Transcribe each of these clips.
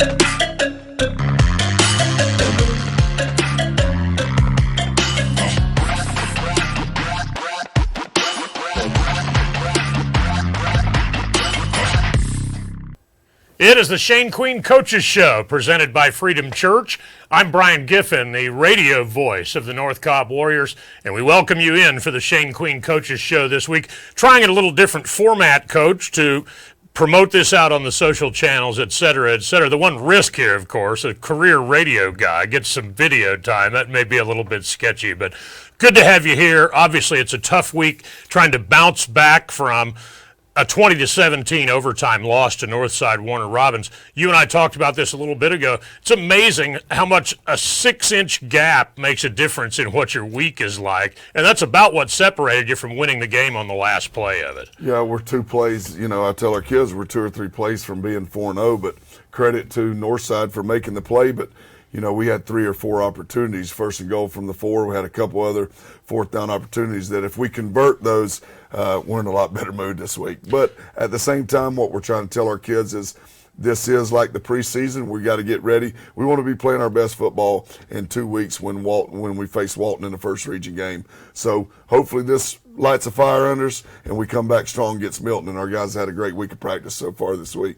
It is the Shane Queen Coaches Show, presented by Freedom Church. I'm Brian Giffen, the radio voice of the North Cobb Warriors, and we welcome you in for the Shane Queen Coaches Show this week. Trying a little different format, Coach, to promote this out on the social channels, et cetera, et cetera. The one risk here, of course, a career radio guy gets some video time. That may be a little bit sketchy, but good to have you here. Obviously, it's a tough week trying to bounce back from a 20-17 overtime loss to Northside Warner Robbins. You and I talked about this a little bit ago. It's amazing how much a 6-inch gap makes a difference in what your week is like, and that's about what separated you from winning the game on the last play of it. Yeah, we're 2 plays. You know, I tell our kids we're 2 or 3 plays from being 4-0, but credit to Northside for making the play. But, you know, we had 3 or 4 opportunities, first and goal from the 4. We had a couple other fourth down opportunities that if we convert those, we're in a lot better mood this week. But at the same time, what we're trying to tell our kids is this is like the preseason. We got to get ready. We want to be playing our best football in 2 weeks when we face Walton in the first region game. So hopefully this lights a fire under us and we come back strong against Milton. And our guys had a great week of practice so far this week.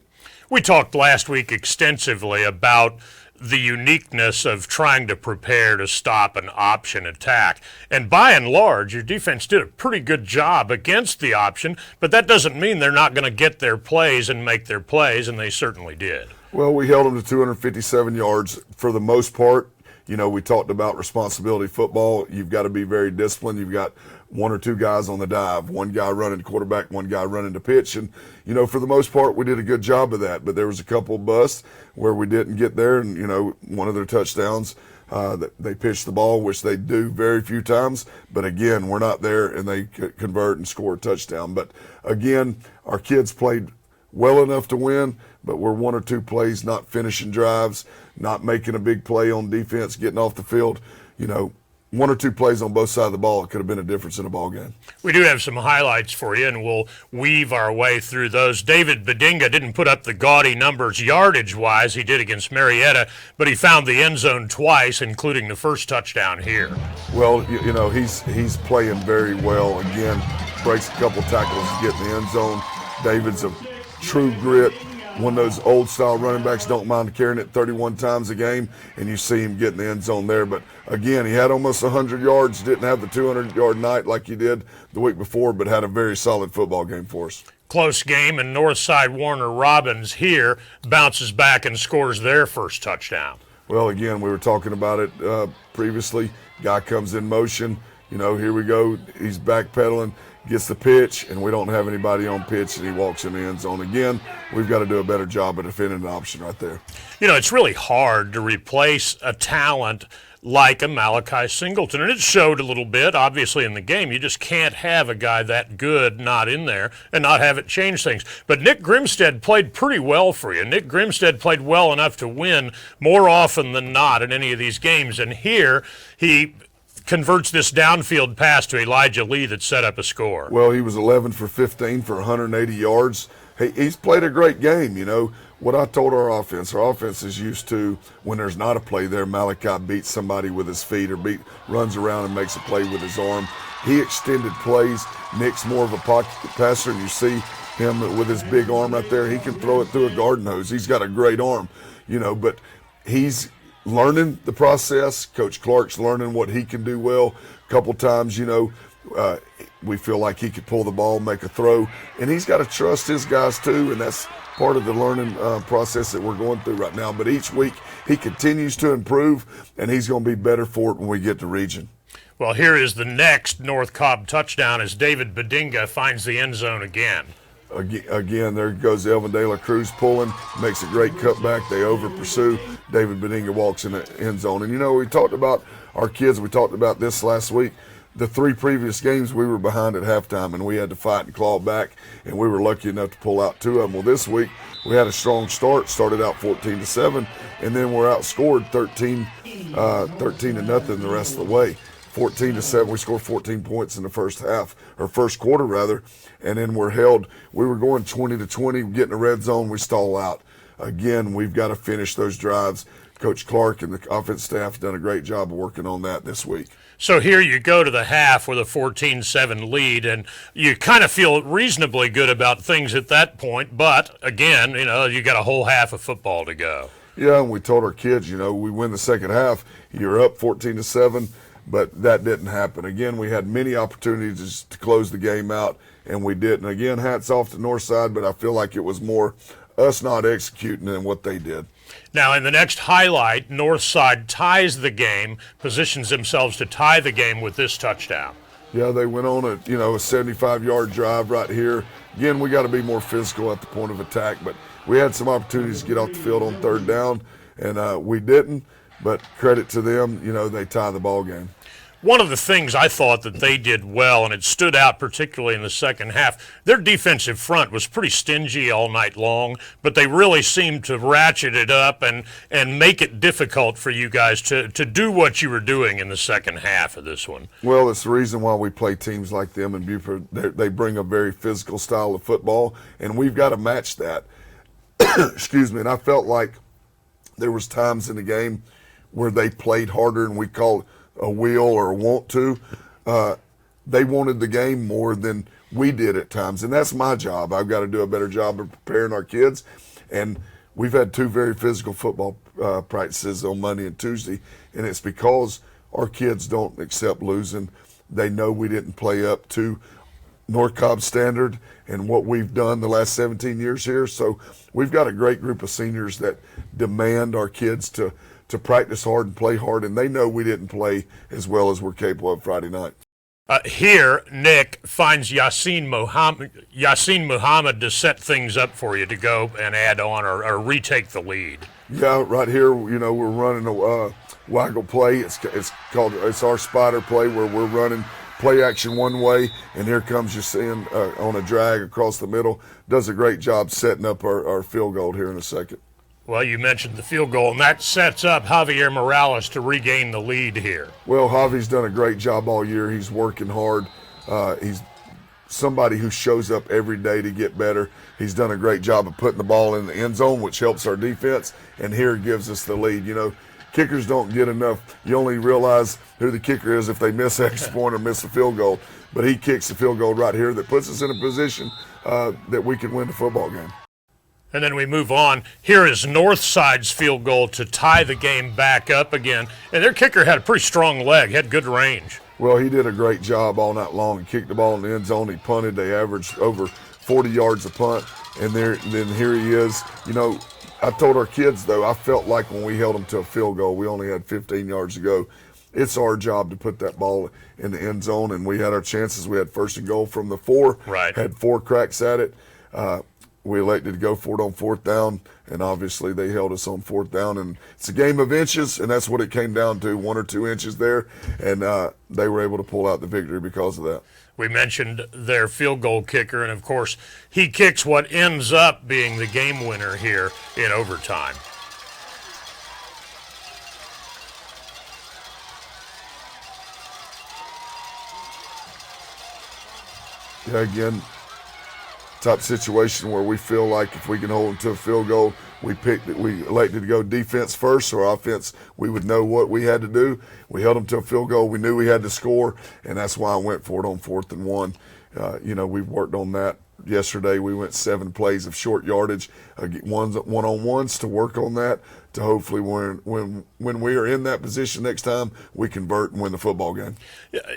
We talked last week extensively about the uniqueness of trying to prepare to stop an option attack. And by and large, your defense did a pretty good job against the option, but that doesn't mean they're not going to get their plays and make their plays, and they certainly did. Well, we held them to 257 yards for the most part. You know, we talked about responsibility football. You've got to be very disciplined. You've got 1 or 2 guys on the dive, 1 guy running to quarterback, 1 guy running to pitch. And, you know, for the most part, we did a good job of that. But there was a couple of busts where we didn't get there. And, you know, one of their touchdowns, they pitched the ball, which they do very few times. But, again, we're not there, and they convert and score a touchdown. But, again, our kids played well enough to win, but we're 1 or 2 plays not finishing drives, not making a big play on defense, getting off the field. You know, 1 or 2 plays on both sides of the ball could have been a difference in a ball game. We do have some highlights for you, and we'll weave our way through those. David Bedinga didn't put up the gaudy numbers yardage-wise. He did against Marietta, but he found the end zone twice, including the first touchdown here. Well, you know, he's playing very well. Again, breaks a couple tackles to get in the end zone. David's a true grit. One of those old-style running backs don't mind carrying it 31 times a game, and you see him get in the end zone there. But, again, he had almost 100 yards, didn't have the 200-yard night like he did the week before, but had a very solid football game for us. Close game, and Northside Warner Robbins here bounces back and scores their first touchdown. Well, again, we were talking about it previously. Guy comes in motion. You know, here we go. He's backpedaling. Gets the pitch, and we don't have anybody on pitch, and he walks in the end zone. Again, we've got to do a better job of defending the option right there. You know, it's really hard to replace a talent like a Malachi Singleton, and it showed a little bit, obviously, in the game. You just can't have a guy that good not in there and not have it change things. But Nick Grimstead played pretty well for you. Nick Grimstead played well enough to win more often than not in any of these games, and here he converts this downfield pass to Elijah Lee that set up a score. Well, he was 11 for 15 for 180 yards. He's played a great game. You know, what I told our offense is used to when there's not a play there, Malachi beats somebody with his feet or runs around and makes a play with his arm. He extended plays. Nick's more of a pocket passer, and you see him with his big arm right there. He can throw it through a garden hose. He's got a great arm, you know, but he's learning the process. Coach Clark's learning what he can do well. A couple times, you know, we feel like he could pull the ball, make a throw, and he's got to trust his guys too, and that's part of the learning process that we're going through right now. But each week he continues to improve, and he's going to be better for it when we get to region. Well, here is the next North Cobb touchdown as David Bedinga finds the end zone again. Again, there goes Elvin De La Cruz pulling, makes a great cutback. They over-pursue. David Bedinga walks in the end zone. And, you know, we talked about our kids. We talked about this last week. The 3 previous games, we were behind at halftime, and we had to fight and claw back, and we were lucky enough to pull out 2 of them. Well, this week, we had a strong start, started out 14-7, and then we're outscored 13-0 the rest of the way. 14-7. We scored 14 points in the first half, or first quarter rather, and then we're held. We were going 20-20, getting the red zone. We stall out. again, we've got to finish those drives. Coach Clark and the offense staff have done a great job of working on that this week. So here you go to the half with a 14-7 lead, and you kind of feel reasonably good about things at that point. But, again, you got a whole half of football to go. Yeah, and we told our kids, we win the second half, you're up 14-7, but that didn't happen. Again, we had many opportunities to close the game out, and we didn't. Again, hats off to Northside, but I feel like it was more us not executing than what they did. Now, in the next highlight, Northside ties the game, positions themselves to tie the game with this touchdown. Yeah, they went on a 75-yard drive right here. Again, we got to be more physical at the point of attack, but we had some opportunities to get off the field on third down, and we didn't. But credit to them, they tie the ball game. One of the things I thought that they did well, and it stood out particularly in the second half, their defensive front was pretty stingy all night long, but they really seemed to ratchet it up and make it difficult for you guys to do what you were doing in the second half of this one. Well, it's the reason why we play teams like them in Buford. They bring a very physical style of football, and we've got to match that. Excuse me. And I felt like there was times in the game where they played harder, and we called a will or a want to. They wanted the game more than we did at times, and that's my job. I've got to do a better job of preparing our kids, and we've had two very physical football practices on Monday and Tuesday, and it's because our kids don't accept losing. They know we didn't play up to North Cobb standard and what we've done the last 17 years here. So we've got a great group of seniors that demand our kids to practice hard and play hard, and they know we didn't play as well as we're capable of Friday night. Here, Nick finds Yassine Muhammad to set things up for you to go and add on or retake the lead. Yeah, right here, we're running a waggle play. It's our spider play where we're running play action one way, and here comes Yassine on a drag across the middle. Does a great job setting up our field goal here in a second. Well, you mentioned the field goal, and that sets up Javier Morales to regain the lead here. Well, Javi's done a great job all year. He's working hard. He's somebody who shows up every day to get better. He's done a great job of putting the ball in the end zone, which helps our defense, and here gives us the lead. Kickers don't get enough. You only realize who the kicker is if they miss an extra point or miss a field goal. But he kicks the field goal right here that puts us in a position that we can win the football game. And then we move on. Here is Northside's field goal to tie the game back up again. And their kicker had a pretty strong leg, had good range. Well, he did a great job all night long. He kicked the ball in the end zone. He punted. They averaged over 40 yards a punt. And then here he is. I told our kids, though, I felt like when we held them to a field goal, we only had 15 yards to go. It's our job to put that ball in the end zone, and we had our chances. We had first and goal from the 4. Right. Had 4 cracks at it. We elected to go for it on fourth down, and obviously they held us on fourth down. And it's a game of inches, and that's what it came down to, 1 or 2 inches there. And they were able to pull out the victory because of that. We mentioned their field goal kicker, and, of course, he kicks what ends up being the game winner here in overtime. Yeah, again, type situation where we feel like if we can hold them to a field goal, we elected to go defense first or offense. We would know what we had to do. We held them to a field goal. We knew we had to score, and that's why I went for it on 4th and 1. We've worked on that. Yesterday we went 7 plays of short yardage, one-on-ones to work on that, to hopefully when we are in that position next time, we convert and win the football game.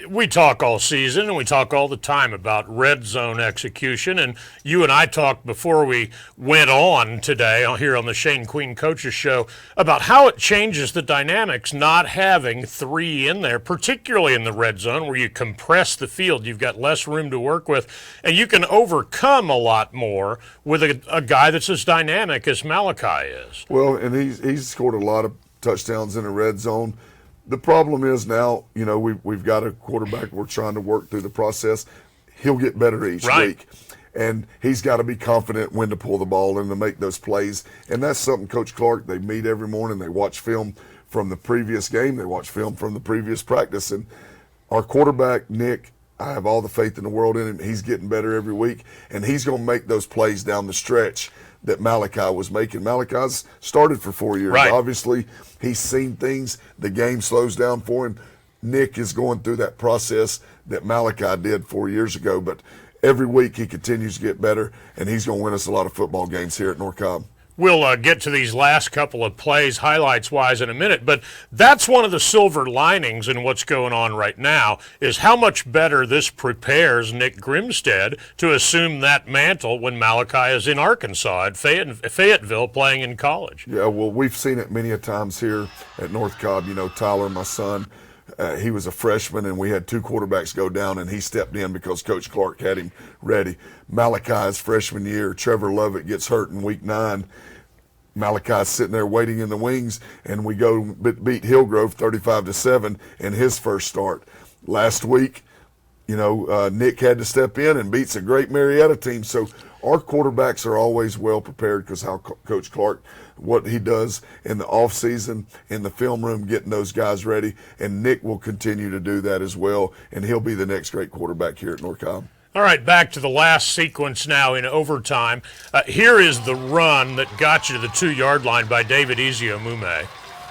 We talk all season and we talk all the time about red zone execution, and you and I talked before we went on today here on the Shane Queen Coaches Show about how it changes the dynamics not having 3 in there, particularly in the red zone where you compress the field. You've got less room to work with, and you can overcome a lot more with a guy that's as dynamic as Malachi is. Well, and he's scored a lot of touchdowns in the red zone. The problem is now, we've got a quarterback. We're trying to work through the process. He'll get better each week. And he's got to be confident when to pull the ball and to make those plays. And that's something Coach Clark, they meet every morning. They watch film from the previous game. They watch film from the previous practice. And our quarterback, Nick, I have all the faith in the world in him. He's getting better every week. And he's going to make those plays down the stretch that Malachi was making. Malachi's started for 4 years. Right. Obviously, he's seen things. The game slows down for him. Nick is going through that process that Malachi did 4 years ago, but every week he continues to get better, and he's going to win us a lot of football games here at North Cobb. We'll get to these last couple of plays, highlights-wise, in a minute, but that's one of the silver linings in what's going on right now is how much better this prepares Nick Grimstead to assume that mantle when Malachi is in Arkansas at Fayetteville playing in college. Yeah, well, we've seen it many a times here at North Cobb. You know, Tyler, my son, he was a freshman, and we had 2 quarterbacks go down, and he stepped in because Coach Clark had him ready. Malachi's freshman year, Trevor Lovett gets hurt in week 9. Malachi's sitting there waiting in the wings, and we go beat Hillgrove 35-7 in his first start. Last week, you know, Nick had to step in and beats a great Marietta team. So our quarterbacks are always well prepared because how Coach Clark, what he does in the offseason, in the film room, getting those guys ready, and Nick will continue to do that as well, and he'll be the next great quarterback here at North Cobb. All right, back to the last sequence now in overtime. Here is the run that got you to the 2-yard line by David Eziomume.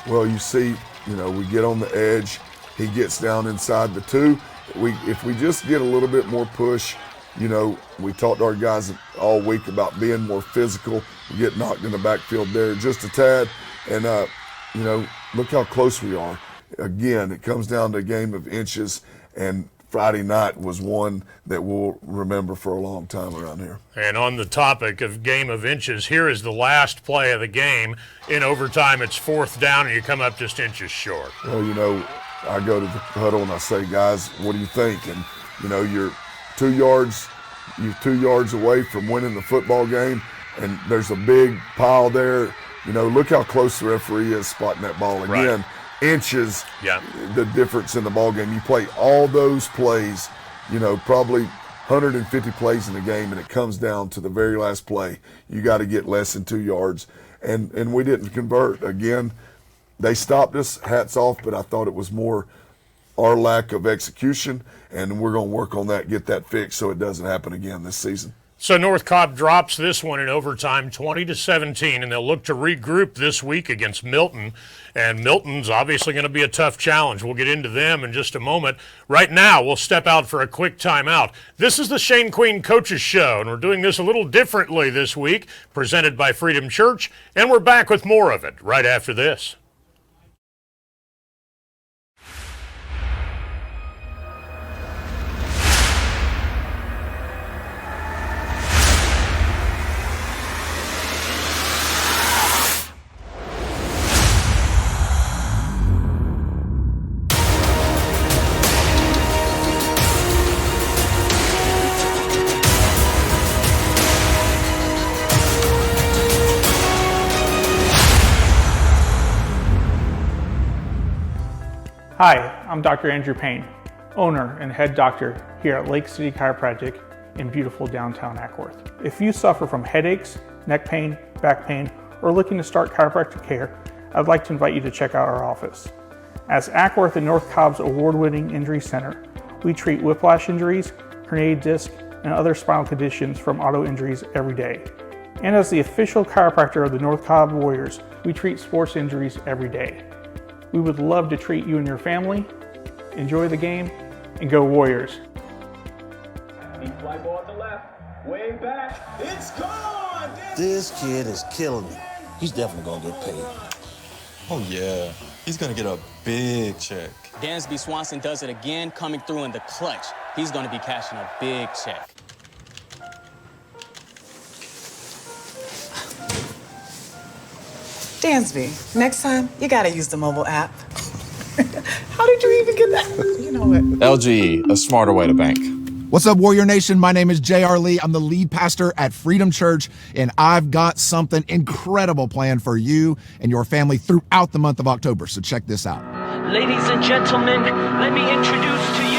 Well, you see, you know, we get on the edge. He gets down inside the 2. If we just get a little bit more push, you know, we talked to our guys all week about being more physical. We get knocked in the backfield there just a tad. And, you know, look how close we are. Again, it comes down to a game of inches, and Friday night was one that we'll remember for a long time around here. And on the topic of game of inches, here is the last play of the game. In overtime, it's 4th down, and you come up just inches short. Well, you know, I go to the huddle and I say, guys, what do you think? And, you know, you're 2 yards away from winning the football game, and there's a big pile there. You know, look how close the referee is spotting that ball again. Right. Inches, the difference in the ball game. You play all those plays, you know, probably 150 plays in the game, and it comes down to the very last play. You got to get less than 2 yards, and we didn't convert. Again, they stopped us, hats off, but I thought it was more our lack of execution, and we're going to work on that, get that fixed so it doesn't happen again this season. So North Cobb drops this one in overtime 20-17, and they'll look to regroup this week against Milton. And Milton's obviously going to be a tough challenge. We'll get into them in just a moment. Right now, we'll step out for a quick timeout. This is the Shane Queen Coaches Show, and we're doing this a little differently this week, presented by Freedom Church, and we're back with more of it right after this. Hi, I'm Dr. Andrew Payne, owner and head doctor here at Lake City Chiropractic in beautiful downtown Ackworth. If you suffer from headaches, neck pain, back pain, or looking to start chiropractic care, I'd like to invite you to check out our office. As Ackworth and North Cobb's award-winning injury center, we treat whiplash injuries, herniated disc, and other spinal conditions from auto injuries every day. And as the official chiropractor of the North Cobb Warriors, we treat sports injuries every day. We would love to treat you and your family. Enjoy the game, and go Warriors. Deep fly ball at the left, way back, it's gone! This kid is killing me. He's definitely gonna get paid. Oh yeah, he's gonna get a big check. Dansby Swanson does it again, coming through in the clutch. He's gonna be cashing a big check. Dansby, next time, you gotta use the mobile app. How did you even get that? You know what? LGE, a smarter way to bank. What's up, Warrior Nation? My name is J.R. Lee. I'm the lead pastor at Freedom Church, and I've got something incredible planned for you and your family throughout the month of October, so check this out. Ladies and gentlemen, let me introduce to you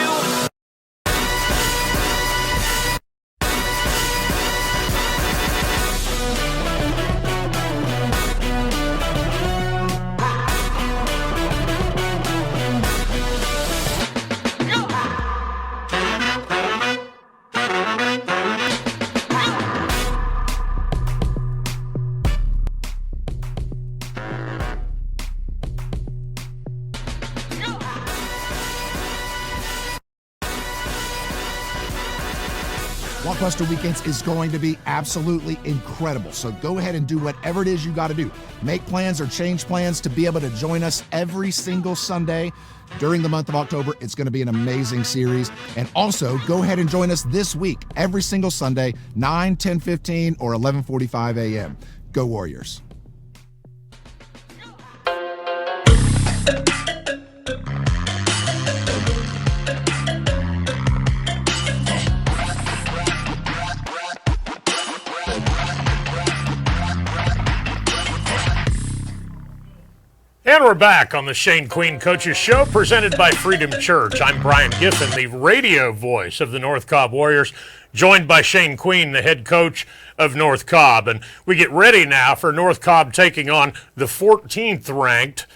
Blockbuster Weekends is going to be absolutely incredible. So go ahead and do whatever it is you got to do. Make plans or change plans to be able to join us every single Sunday during the month of October. It's going to be an amazing series. And also go ahead and join us this week, every single Sunday, 9, 10:15, or 11:45 a.m. Go Warriors. And we're back on the Shane Queen Coaches Show, presented by Freedom Church. I'm Brian Giffen, the radio voice of the North Cobb Warriors, joined by Shane Queen, the head coach of North Cobb. And we get ready now for North Cobb taking on the 14th ranked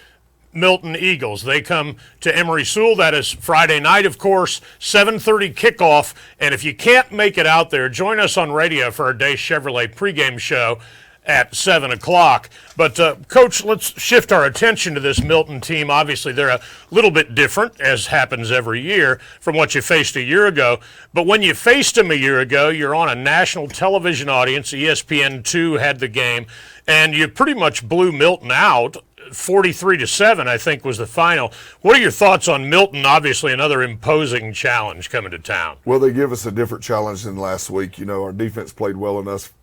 Milton Eagles. They come to Emory Sewell. That is Friday night, of course, 7:30 kickoff. And if you can't make it out there, join us on radio for our Day Chevrolet pregame show at 7 o'clock. But, Coach, let's shift our attention to this Milton team. Obviously, they're a little bit different, as happens every year, from what you faced a year ago. But when you faced them a year ago, you're on a national television audience. ESPN2 had the game, and you pretty much blew Milton out. 43-7, I think, was the final. What are your thoughts on Milton? Obviously, another imposing challenge coming to town. Well, they give us a different challenge than last week. You know, our defense played well enough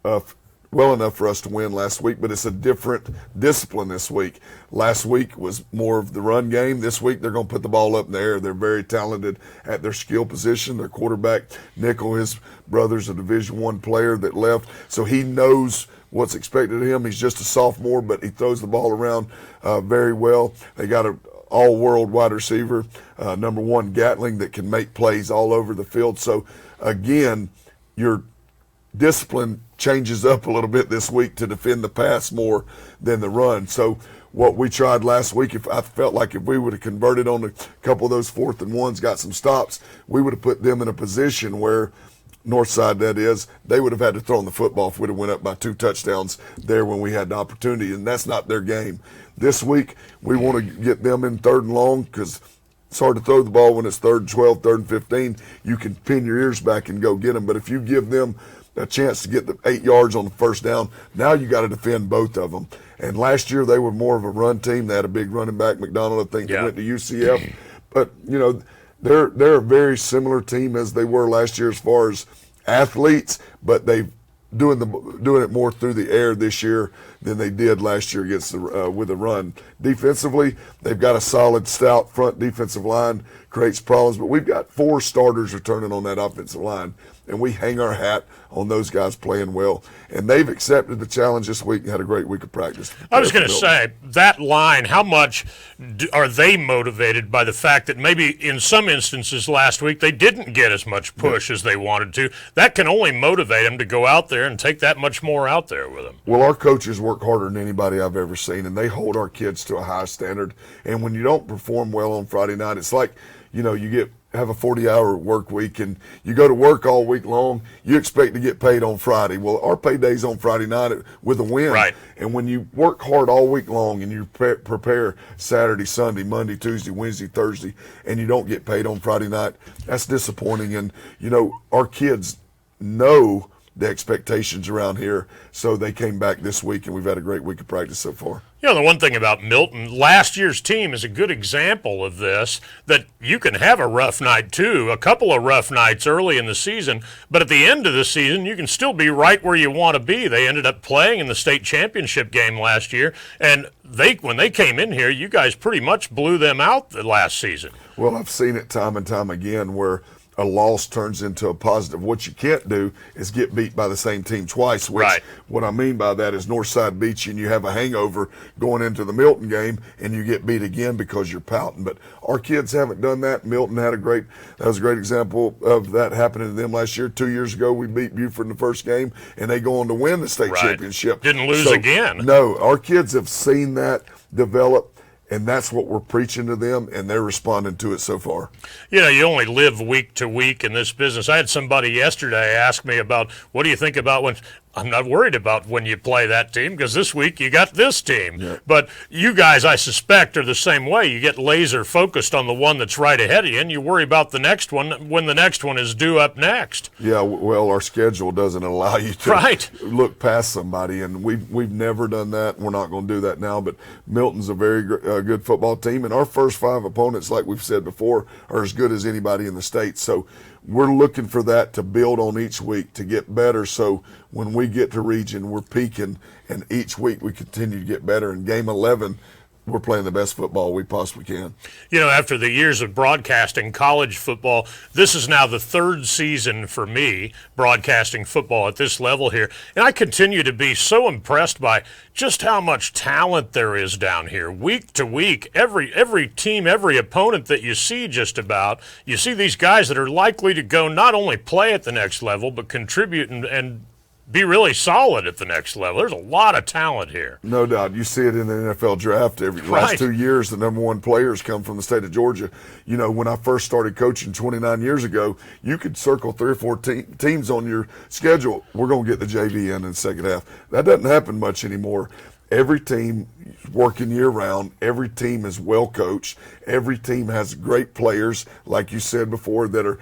for us to win last week, but it's a different discipline this week. Last week was more of the run game. This week they're going to put the ball up in the air. They're very talented at their skill position. Their quarterback, Nickel, his brother's a Division I player that left, so he knows what's expected of him. He's just a sophomore, but he throws the ball around very well. They got an all-world wide receiver, number 1 Gatling, that can make plays all over the field. So, again, your discipline changes up a little bit this week to defend the pass more than the run. So what we tried last week, I felt like if we would have converted on a couple of those 4th and 1s, got some stops, we would have put them in a position where Northside, that is, they would have had to throw the football if we'd have went up by 2 touchdowns there when we had the opportunity, and that's not their game. This week, we want to get them in 3rd and long because it's hard to throw the ball when it's 3rd and 12, 3rd and 15. You can pin your ears back and go get them, but if you give them a chance to get the 8 yards on the 1st down, now you got to defend both of them. And last year they were more of a run team. They had a big running back, McDonald, I think, that went to UCF. But, you know, they're a very similar team as they were last year as far as athletes, but they've doing it more through the air this year than they did last year against with the run. Defensively, they've got a solid, stout front defensive line, creates problems, but we've got 4 starters returning on that offensive line, and we hang our hat on those guys playing well. And they've accepted the challenge this week and had a great week of practice. I was going to say, that line, how much are they motivated by the fact that maybe in some instances last week they didn't get as much push as they wanted to? That can only motivate them to go out there and take that much more out there with them. Well, our coaches work harder than anybody I've ever seen, and they hold our kids to a high standard. And when you don't perform well on Friday night, it's like, you know, you have a 40-hour work week and you go to work all week long, you expect to get paid on Friday. Well, our payday's on Friday night with a win. Right. And when you work hard all week long and you prepare Saturday, Sunday, Monday, Tuesday, Wednesday, Thursday, and you don't get paid on Friday night, that's disappointing. And, you know, our kids know the expectations around here, so they came back this week, and we've had a great week of practice so far. You know, the one thing about Milton, last year's team is a good example of this, that you can have a rough night too, a couple of rough nights early in the season, but at the end of the season, you can still be right where you want to be. They ended up playing in the state championship game last year, and when they came in here, you guys pretty much blew them out the last season. Well, I've seen it time and time again where a loss turns into a positive. What you can't do is get beat by the same team twice, which what I mean by that is Northside beats you and you have a hangover going into the Milton game and you get beat again because you're pouting. But our kids haven't done that. Milton that was a great example of that happening to them last year. 2 years ago, we beat Buford in the first game and they go on to win the state championship. Didn't lose again. No, our kids have seen that develop. And that's what we're preaching to them, and they're responding to it so far. You know, you only live week to week in this business. I had somebody yesterday ask me about, what do you think about when I'm not worried about when you play that team because this week you got this team. Yeah. But you guys, I suspect, are the same way. You get laser focused on the one that's right ahead of you, and you worry about the next one when the next one is due up next. Yeah, well, our schedule doesn't allow you to Right. look past somebody, and we've never done that. We're not going to do that now, but Milton's a very good football team, and our first 5 opponents, like we've said before, are as good as anybody in the state. So we're looking for that to build on each week to get better. So when we get to region, we're peaking, and each week we continue to get better. In game 11, we're playing the best football we possibly can. You know, after the years of broadcasting college football, this is now the 3rd season for me broadcasting football at this level here. And I continue to be so impressed by just how much talent there is down here. Week to week, every team, every opponent that you see just about, you see these guys that are likely to go not only play at the next level, but contribute and be really solid at the next level. There's a lot of talent here. No doubt. You see it in the NFL draft. Last 2 years, the number 1 players come from the state of Georgia. You know, when I first started coaching 29 years ago, you could circle 3 or 4 teams on your schedule. We're going to get the JV in the second half. That doesn't happen much anymore. Every team is working year-round. Every team is well-coached. Every team has great players, like you said before, that are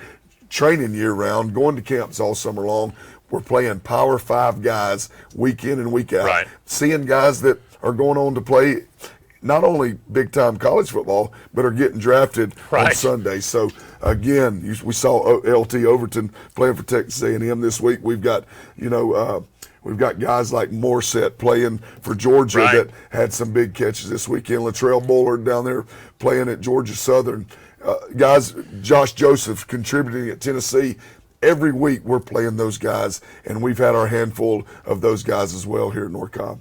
training year-round, going to camps all summer long. We're playing Power 5 guys week in and week out. Right. Seeing guys that are going on to play not only big-time college football, but are getting drafted on Sunday. So, again, we saw LT Overton playing for Texas A&M this week. We've got, we've got guys like Morset playing for Georgia that had some big catches this weekend. Latrell Bullard down there playing at Georgia Southern. Guys, Josh Joseph contributing at Tennessee. Every week we're playing those guys, and we've had our handful of those guys as well here at North Cobb.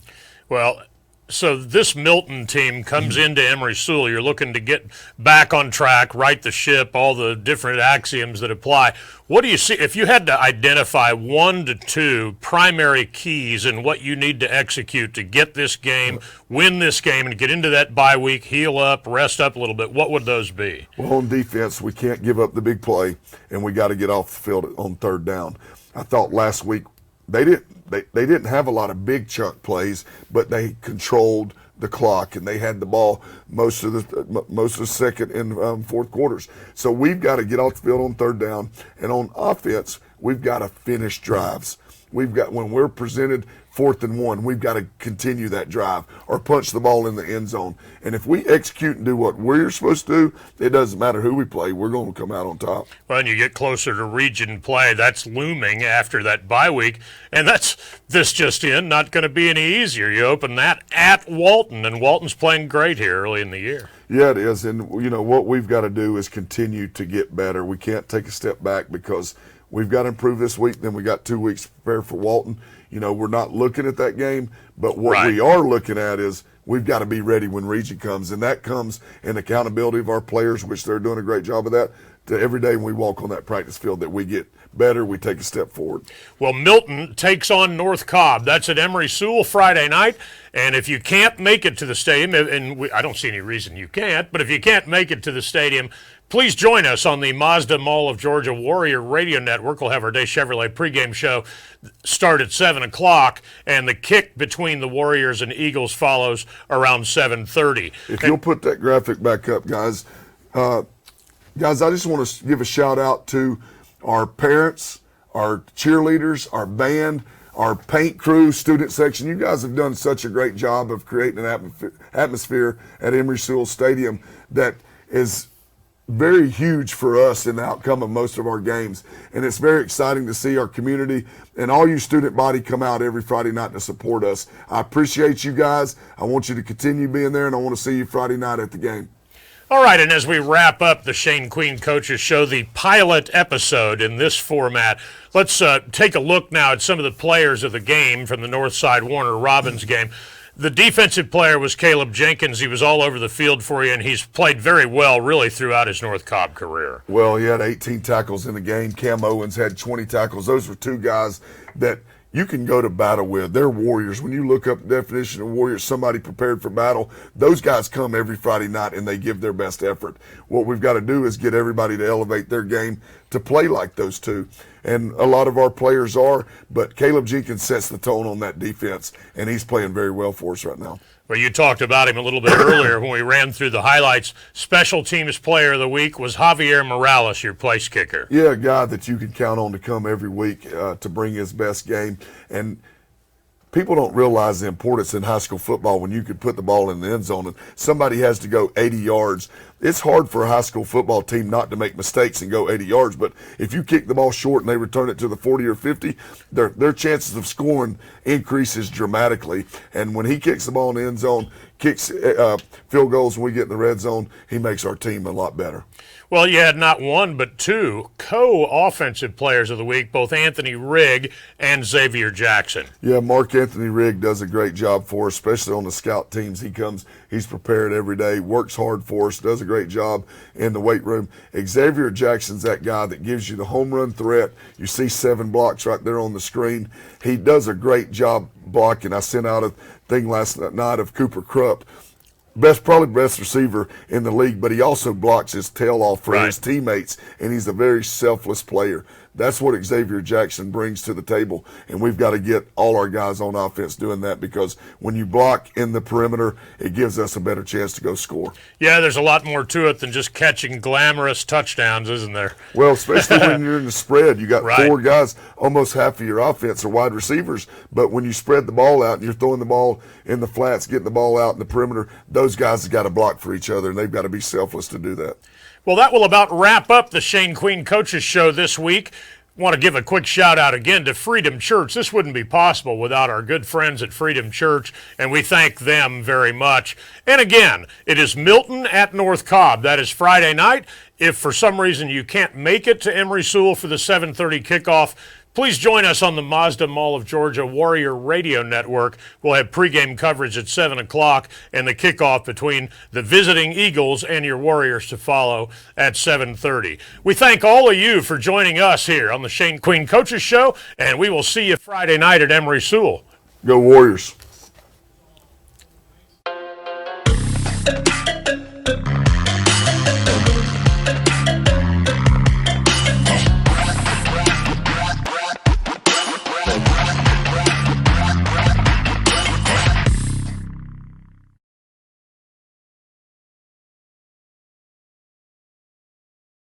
Well, so this Milton team comes into Emory Sewell. You're looking to get back on track, right the ship, all the different axioms that apply. What do you see if you had to identify 1 to 2 primary keys in what you need to execute to get this game, win this game, and get into that bye week, heal up, rest up a little bit? What would those be? Well, on defense, we can't give up the big play, and we got to get off the field on 3rd down. I thought last week they didn't have a lot of big chunk plays, but they controlled the clock and they had the ball most of the second and fourth quarters. So we've got to get off the field on 3rd down, and on offense, we've got to finish drives. We've got, when we're presented 4th and 1, we've got to continue that drive or punch the ball in the end zone. And if we execute and do what we're supposed to do, it doesn't matter who we play. We're going to come out on top. Well, and you get closer to region play. That's looming after that bye week. And that's this just in, not going to be any easier. You open that at Walton, and Walton's playing great here early in the year. Yeah, it is. And, what we've got to do is continue to get better. We can't take a step back because we've got to improve this week. Then we got 2 weeks to prepare for Walton. We're not looking at that game, but what we are looking at is we've got to be ready when region comes, and that comes in accountability of our players, which they're doing a great job of that, to every day when we walk on that practice field that we get better, we take a step forward. Well, Milton takes on North Cobb. That's at Emory Sewell Friday night, and if you can't make it to the stadium, and I don't see any reason you can't, but if you can't make it to the stadium, please join us on the Mazda Mall of Georgia Warrior Radio Network. We'll have our Day Chevrolet pregame show start at 7 o'clock, and the kick between the Warriors and Eagles follows around 7:30. If you'll put that graphic back up, guys. Guys, I just want to give a shout-out to our parents, our cheerleaders, our band, our paint crew, student section. You guys have done such a great job of creating an atmosphere at Emory Sewell Stadium that is very huge for us in the outcome of most of our games. And it's very exciting to see our community and all you student body come out every Friday night to support us. I appreciate you guys. I want you to continue being there, and I want to see you Friday night at the game. All right, and as we wrap up the Shane Queen Coaches Show, the pilot episode in this format, let's take a look now at some of the players of the game from the Northside Warner Robbins game. The defensive player was Caleb Jenkins. He was all over the field for you, and he's played very well really throughout his North Cobb career. Well, he had 18 tackles in the game. Cam Owens had 20 tackles. Those were 2 guys that you can go to battle with. They're warriors. When you look up the definition of warriors, somebody prepared for battle, those guys come every Friday night and they give their best effort. What we've got to do is get everybody to elevate their game to play like those two. And a lot of our players are, but Caleb Jenkins sets the tone on that defense, and he's playing very well for us right now. Well, you talked about him a little bit earlier when we ran through the highlights. Special Teams Player of the Week was Javier Morales, your place kicker. Yeah, a guy that you can count on to come every week to bring his best game. And people don't realize the importance in high school football when you could put the ball in the end zone and somebody has to go 80 yards. It's hard for a high school football team not to make mistakes and go 80 yards, but if you kick the ball short and they return it to the 40 or 50, their chances of scoring increases dramatically. And when he kicks the ball in the end zone, kicks field goals when we get in the red zone, he makes our team a lot better. Well, you had not one but two co-offensive players of the week, both Anthony Rigg and Xavier Jackson. Yeah, Mark Anthony Rigg does a great job for us, especially on the scout teams. He comes, he's prepared every day, works hard for us, does a great job in the weight room. Xavier Jackson's that guy that gives you the home run threat. You see 7 blocks right there on the screen. He does a great job blocking. I sent out a thing last night of Cooper Krupp. Probably best receiver in the league, but he also blocks his tail off for his teammates, and he's a very selfless player. That's what Xavier Jackson brings to the table, and we've got to get all our guys on offense doing that, because when you block in the perimeter, it gives us a better chance to go score. Yeah, there's a lot more to it than just catching glamorous touchdowns, isn't there? Well, especially when you're in the spread. You got 4 guys, almost half of your offense are wide receivers, but when you spread the ball out and you're throwing the ball in the flats, getting the ball out in the perimeter, those guys have got to block for each other, and they've got to be selfless to do that. Well, that will about wrap up the Shane Queen Coaches Show this week. Want to give a quick shout out again to Freedom Church. This wouldn't be possible without our good friends at Freedom Church, and we thank them very much. And again, it is Milton at North Cobb. That is Friday night. If for some reason you can't make it to Emory Sewell for the 7:30 kickoff, please join us on the Mazda Mall of Georgia Warrior Radio Network. We'll have pregame coverage at 7 o'clock and the kickoff between the visiting Eagles and your Warriors to follow at 7:30. We thank all of you for joining us here on the Shane Queen Coaches Show, and we will see you Friday night at Emory Sewell. Go Warriors.